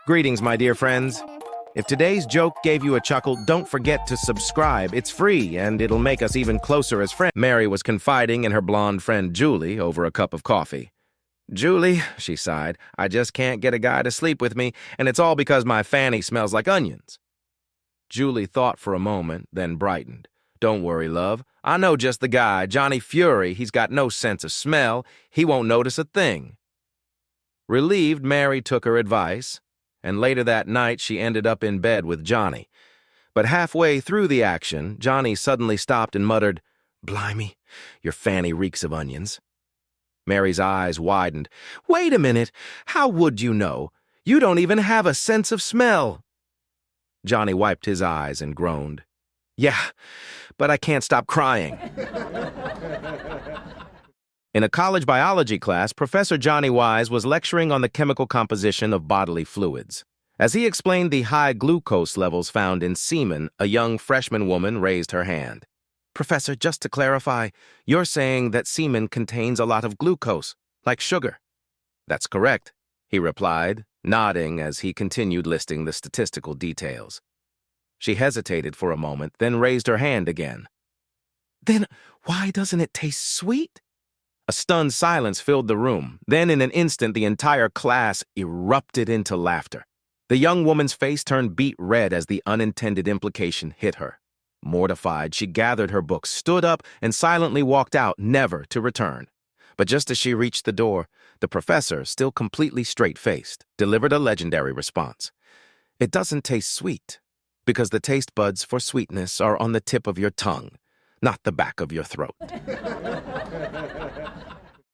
Greetings, my dear friends. If today's joke gave you a chuckle, don't forget to subscribe. It's free, and it'll make us even closer as friends. Mary was confiding in her blonde friend Julie over a cup of coffee. "Julie," she sighed, "I just can't get a guy to sleep with me, and it's all because my fanny smells like onions." Julie thought for a moment, then brightened. "Don't worry, love. I know just the guy, Johnny Fury. He's got no sense of smell. He won't notice a thing." Relieved, Mary took her advice, and later that night she ended up in bed with Johnny. But halfway through the action, Johnny suddenly stopped and muttered, "Blimey, your fanny reeks of onions." Mary's eyes widened. "Wait a minute, how would you know? You don't even have a sense of smell." Johnny wiped his eyes and groaned. "Yeah, but I can't stop crying." In a college biology class, Professor Johnny Wise was lecturing on the chemical composition of bodily fluids. As he explained the high glucose levels found in semen, a young freshman woman raised her hand. "Professor, just to clarify, you're saying that semen contains a lot of glucose, like sugar?" "That's correct," he replied, nodding as he continued listing the statistical details. She hesitated for a moment, then raised her hand again. "Then why doesn't it taste sweet?" A stunned silence filled the room. Then in an instant, the entire class erupted into laughter. The young woman's face turned beet red as the unintended implication hit her. Mortified, she gathered her books, stood up, and silently walked out, never to return. But just as she reached the door, the professor, still completely straight-faced, delivered a legendary response. "It doesn't taste sweet, because the taste buds for sweetness are on the tip of your tongue, not the back of your throat."